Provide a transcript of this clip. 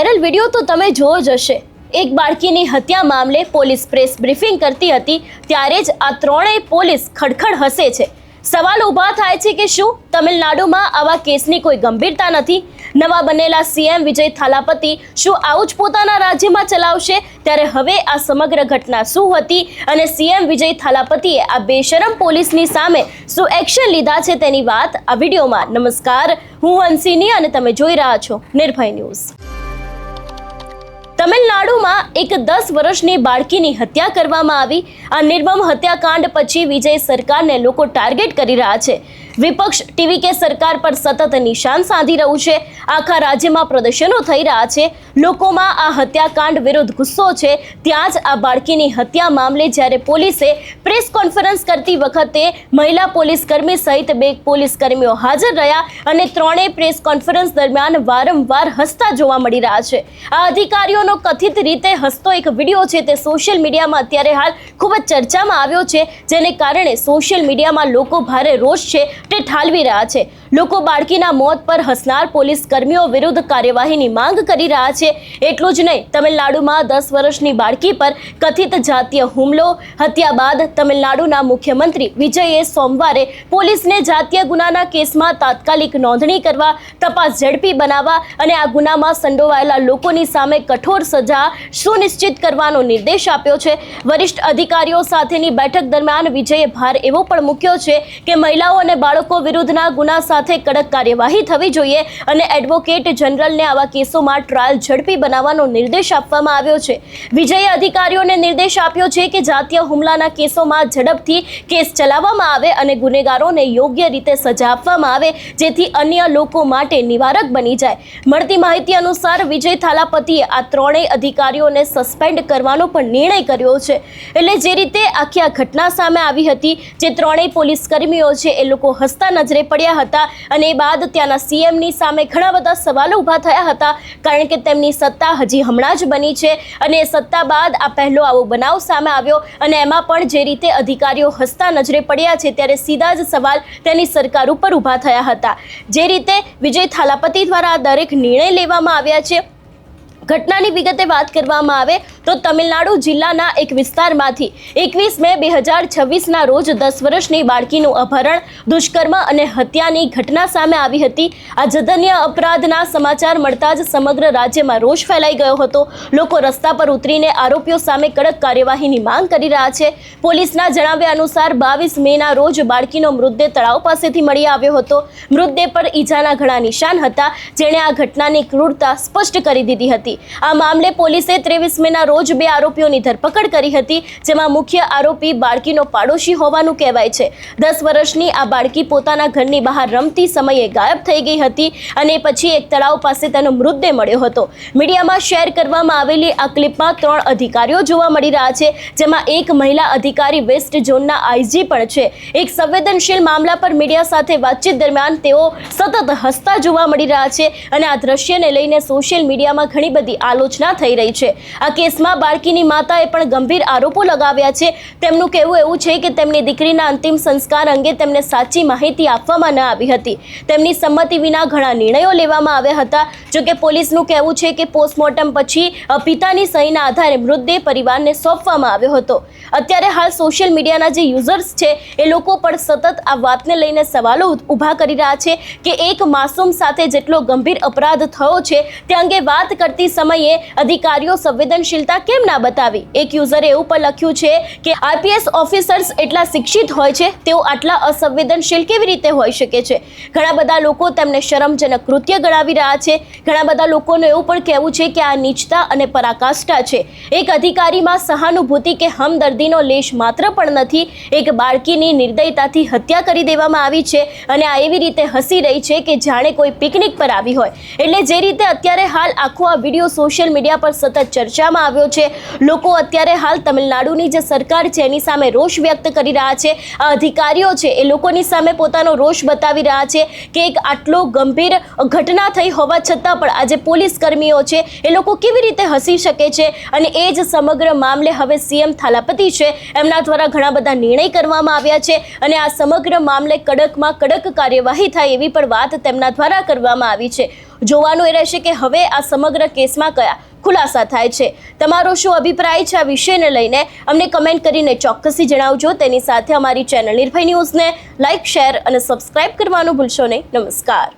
Viral video તો તમે જોયો જ હશે। એક બાળકીની હત્યા મામલે પોલીસ પ્રેસ બ્રીફિંગ કરતી હતી ત્યારે જ આ ત્રણેય પોલીસ ખડખડ હસે છે। સવાલ ઊભા થાય છે કે શું તમિલનાડુમાં આવા કેસની કોઈ ગંભીરતા નથી? નવા બનેલા સીએમ વિજય થાલાપતિ શું આવું જ પોતાના રાજ્યમાં ચલાવશે? ત્યારે હવે આ સમગ્ર ઘટના શું હતી અને સીએમ વિજય થાલાપતિએ આ બેશરમ પોલીસની સામે શું એક્શન લીધા છે તેની વાત આ વિડીયોમાં। નમસ્કાર, હું હંસિની અને તમે જોઈ રહ્યા છો નિર્ભય ન્યૂઝ। તમિલનાડુમાં એક 10 વર્ષની બાળકીની હત્યા કરવામાં આવી। આ નિર્મમ હત્યાકાંડ પછી વિજય સરકારને લોકો ટાર્ગેટ કરી રહ્યા છે। વિપક્ષ ટીવીકે સરકાર પર સતત નિશાન સાધી રહ્યું છે। આખા રાજ્યમાં પ્રદર્શનો થઈ રહ્યા છે। લોકોમાં આ હત્યાકાંડ વિરુદ્ધ ગુસ્સો છે। ત્યાં જ આ બાળકીની હત્યા મામલે જ્યારે પોલીસે પ્રેસ કોન્ફરન્સ કરતી વખતે મહિલા પોલીસ કર્મી સહિત 2 પોલીસ કર્મીઓ હાજર રહ્યા અને ત્રણેય પ્રેસ કોન્ફરન્સ દરમિયાન વારંવાર હસતા જોવા મળી રહ્યા છે। આ અધિકારીઓનો કથિત રીતે હસતો એક વિડીયો છે તે સોશિયલ મીડિયામાં અત્યારે હાલ ખૂબ જ ચર્ચામાં આવ્યો છે, જેને કારણે સોશિયલ મીડિયામાં લોકો ભારે રોષ છે તે ઠાલવી રહ્યા છે। લોકો બાળકીના મોત પર હસનાર પોલીસ કર્મીઓ વિરુદ્ધ કાર્યવાહીની માંગ કરી રહ્યા છે। એટલું જ નહીં, તમિલનાડુમાં 10 વર્ષની બાળકી પર કથિત જાતીય હુમલો હત્યા બાદ તમિલનાડુના મુખ્યમંત્રી વિજયે સોમવારે પોલીસને જાતીય ગુનાના કેસમાં તાત્કાલિક નોંધણી કરવા, તપાસ ઝડપી બનાવવા અને આ ગુનામાં સંડોવાયેલા લોકોની સામે કઠોર સજા સુનિશ્ચિત કરવાનો નિર્દેશ આપ્યો છે। વરિષ્ઠ અધિકારીઓ સાથેની બેઠક દરમિયાન વિજયે ભાર એવો પણ મૂક્યો છે કે મહિલાઓ અને બાળકો વિરુદ્ધના ગુના સાથે કડક કાર્યવાહી થવી જોઈએ અને એડવોકેટ જનરલને આવા કેસોમાં ટ્રાયલ ઝડપી બનાવવાનો નિર્દેશ આપવામાં આવ્યો છે। વિજયે અધિકારીઓને નિર્દેશ આપ્યો છે કે જાતીય હુમલાના કેસોમાં ઝડપથી કેસ ચલાવવામાં આવે અને ગુનેગારોને યોગ્ય રીતે સજા આપવામાં આવે, જેથી અન્ય લોકો માટે નિવારક બની જાય। મળતી માહિતી અનુસાર વિજય થાલાપતિએ આ ત્રણેય અધિકારીઓને સસ્પેન્ડ કરવાનો પણ નિર્ણય કર્યો છે। એટલે જે રીતે આખી આ ઘટના સામે આવી હતી, જે ત્રણેય પોલીસ કર્મીઓ છે એ લોકો હસતા નજરે પડ્યા હતા અને એ બાદ ત્યાંના સીએમની સામે ઘણા બધા સવાલો ઊભા થયા હતા, કારણ કે તેમની સત્તા હજી હમણાં જ બની છે અને એ સત્તા બાદ આ પહેલો આવો બનાવ સામે આવ્યો અને એમાં પણ જે રીતે અધિકારીઓ હસતા નજરે પડ્યા છે ત્યારે સીધા જ સવાલ તેની સરકાર ઉપર ઊભા થયા હતા। જે રીતે વિજય થાલાપતિ દ્વારા આ દરેક નિર્ણય લેવામાં આવ્યા છે। ઘટનાની વિગતે વાત કરવામાં આવે તો તમિલનાડુ જિલ્લાના એક વિસ્તારમાંથી 21 મે 2026ના રોજ 10 વર્ષની બાળકીનું અપહરણ, દુષ્કર્મ અને હત્યાની ઘટના સામે આવી હતી। આ જઘન્ય અપરાધના સમાચાર મળતા જ સમગ્ર રાજ્યમાં રોષ ફેલાઈ ગયો હતો। લોકો રસ્તા પર ઉતરીને આરોપીઓ સામે કડક કાર્યવાહીની માંગ કરી રહ્યા છે। પોલીસના જણાવ્યા અનુસાર 22 મેના રોજ બાળકીનો મૃતદેહ તળાવ પાસેથી મળી આવ્યો હતો। મૃતદેહ પર ઈજાના ઘણા નિશાન હતા, જેણે આ ઘટનાની ક્રૂરતા સ્પષ્ટ કરી દીધી હતી। આ મામલે પોલીસે 23 મેના રોજ 2 આરોપીઓની ધરપકડ કરી હતી, જેમાં મુખ્ય આરોપી બાળકીનો પાડોશી હોવાનું કહેવાય છે। 10 વર્ષની આ બાળકી પોતાના ઘરની બહાર રમતી સમયે ગાયબ થઈ ગઈ હતી અને પછી એક તળાવ પાસે તેનો મૃતદેહ મળ્યો હતો। મીડિયામાં શેર કરવામાં આવેલી આ ક્લિપમાં 3 અધિકારીઓ જોવા મળી રહ્યા છે, જેમાં એક મહિલા અધિકારી વેસ્ટ ઝોનના આઈજી પણ છે। એક સંવેદનશીલ મામલા પર મીડિયા સાથે વાતચીત દરમિયાન તેઓ સતત હસતા જોવા મળી રહ્યા છે અને આ દ્રશ્યને લઈને સોશિયલ મીડિયામાં ઘણી બધી આલોચના થઈ રહી છે। આ કેસમાં બાળકીની માતાએ પણ ગંભીર આરોપો લગાવ્યા છે। તેમનું કહેવું એવું છે કે તેમની દીકરીના અંતિમ સંસ્કાર અંગે તેમને સાચી માહિતી આપવામાં ન આવી હતી। તેમની સંમતિ વિના ઘણા નિર્ણયો લેવામાં આવ્યા હતા। જોકે પોલીસનું કહેવું છે કે પોસ્ટમોર્ટમ પછી પિતાની સહીના આધારે મૃતદેહ પરિવારને સોંપવામાં આવ્યો હતો। અત્યારે હાલ સોશિયલ મીડિયાના જે યુઝર્સ છે એ લોકો પણ સતત આ વાતને લઈને સવાલો ઊભા કરી રહ્યા છે કે એક માસૂમ સાથે જેટલો ગંભીર અપરાધ થયો છે તે અંગે વાત કરતી સમયે અધિકારીઓ સંવેદનશીલતા કેમ ના બતાવી? એક યુઝરે એવું પણ લખ્યું છે કે આઈપીએસ ઓફિસર્સ એટલા શિક્ષિત હોય છે, તેઓ આટલા અસંવેદનશીલ કેવી રીતે હોઈ શકે છે? ઘણા બધા લોકો તેમને શરમજનક કૃત્ય ગણાવી રહ્યા છે। ઘણા બધા લોકોનું એવું પણ કહેવું છે કે આ નીચતા અને પરાકાષ્ઠા છે। એક અધિકારીમાં સહાનુભૂતિ કે હમદર્દીનો લેશ માત્ર પણ નથી। એક બાળકીની નિર્દયતાથી હત્યા કરી દેવામાં આવી છે અને આ એવી રીતે હસી રહી છે કે જાણે કોઈ પિકનિક પર આવી હોય। એટલે જે રીતે અત્યારે હાલ આખો આ વિડીયો સોશિયલ મીડિયા પર સતત ચર્ચામાં આવ્યો છે। લોકો અત્યારે હાલ તમિલનાડુની જે સરકાર છે એની સામે રોષ વ્યક્ત કરી રહ્યા છે। આ અધિકારીઓ છે એ લોકોની સામે પોતાનો રોષ બતાવી રહ્યા છે કે એક આટલો ગંભીર ઘટના થઈ હોવા છતાં પણ આજે પોલીસ કર્મીઓ છે એ લોકો કેવી રીતે હસી શકે છે। અને એ જ સમગ્ર મામલે હવે સીએમ થાલાપતિ છે એમના દ્વારા ઘણા બધા નિર્ણય કરવામાં આવ્યા છે અને આ સમગ્ર મામલે કડકમાં કડક કાર્યવાહી થાય એવી પણ વાત તેમના દ્વારા કરવામાં આવી છે। જોવાનું એ રહેશે કે હવે આ સમગ્ર કેસમાં કયા ખુલાસા થાય છે. તમારો શું અભિપ્રાય છે આ વિષયને લઈને અમને કમેન્ટ કરીને ચોક્કસથી જણાવજો. તેની સાથે અમારી ચેનલ નિર્ભય ન્યૂઝને લાઇક, શેર અને સબસ્ક્રાઇબ કરવાનું ભૂલશો નહીં. નમસ્કાર.